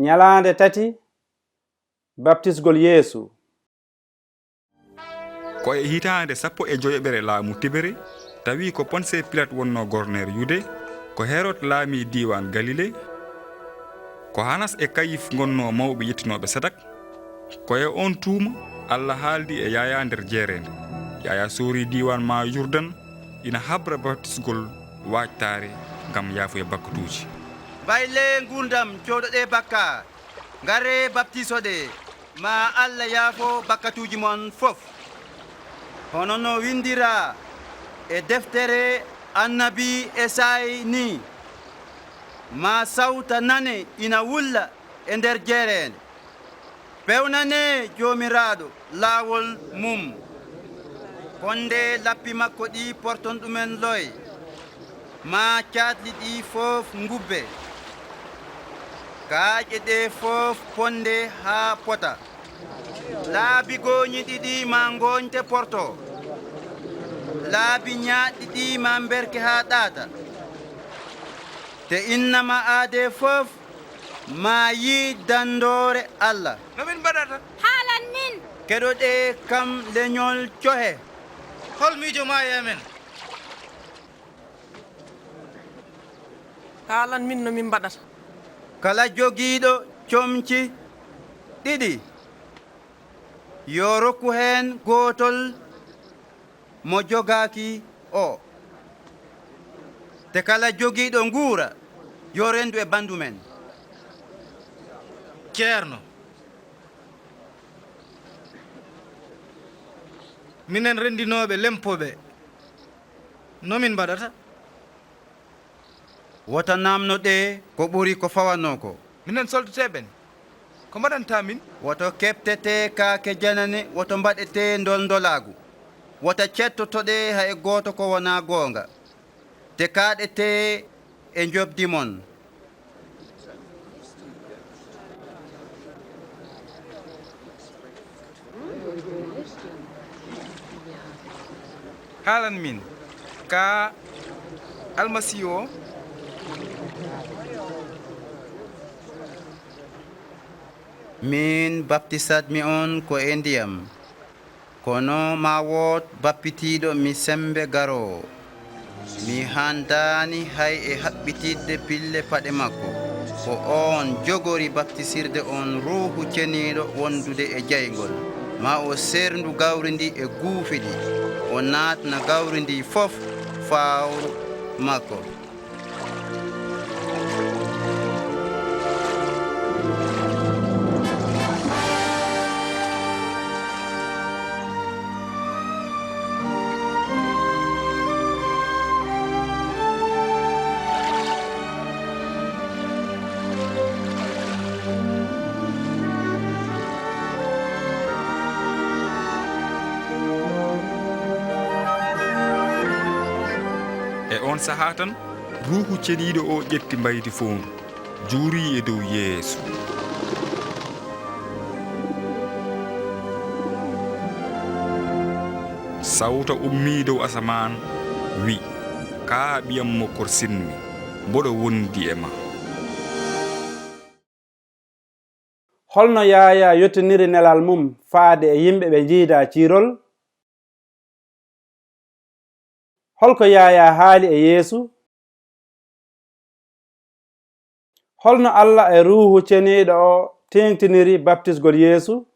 Nyalande tati baptisgol Yesu. Ko e hitande 15 laamu Tibere tawi ko Ponse Pilate wonno gorner Yude, ko Herod laami diwan Galile, ko Hanas e Kayif gonno mawɓe yettinoɓe sadak, ko e on tuuma Allah haaldi e Yaya nder jeerende. Yaya sori diwan ma Yurdan ina habra baptisgol waajtare ngam yaafuye bakkatuji. Bayle gurdam coɗoɗe bakka ngare baptisoɗe ma Allah yaafo bakkatuji mon fof. Hono no windira e deftere annabi Esai ni, ma sawta nane ina wulla e nder jeerende, pewnane jomiraɗo laawol mum. Konde lappi makko ɗi porton ɗumen loy, ma catli ɗi fof ngubbe, kaaƴe ɗe fof ponde ha pota. Laabi goñi ɗiɗi ma goñte porto, laabi ñaaɗi ɗi ma berke ha ɗaata. Te innama aade fof ma yi dandore Allah. Nomin mbaɗata? Haalan min. Keɗoɗe kam leñol cohe. Hol miijo ma e amen? Haalan min no min mbaɗata. Kala jogiiɗo comci ɗiɗi yo rokku hen gotol mo jogaki o. Te kala jogiiɗo nguura yo rendu e bandu men. Ceerno, minen rendinoɓe lempoɓe nomin mbaɗata? Wota namnoɗe ko ɓuri ko fawanno ko. Minen soldateɓen ko mbaɗanta min? Woto keɓtete kaake janane, woto mbaɗete ndolndolagu, wota cettotoɗe hay goto ko wona goonga, te kaɗete e jobdi mon. Haalan min ka almasihu o? Min baptisatmi on ko e ndiyam, kono ma woot bappitiɗo mi sembe garowo. Mi handani hay e haɓɓitidde pille paɗe makko, ko on jogori baptisirde on ruhu ceniɗo wondude e jaygol. Ma o serndu gawri ndi e guufi ɗi, o natna gawri ndi fof fawru makko. On sahaa tan ruuhu ceniiɗo o ƴetti mbaydi fowndu juuri e dow Yeesu. Sawta ummii dow asaman wi, kaa ɓiyam mo korsinmi mboɗo wondi e ma. Holno Yaya yottiniri nelal mum faade e yimɓe ɓe jiida ciirol? Holko Yaya haali e Yesu? Holno Allah e ruuhu ceniiɗo o tengtiniri baptisgol Yesu?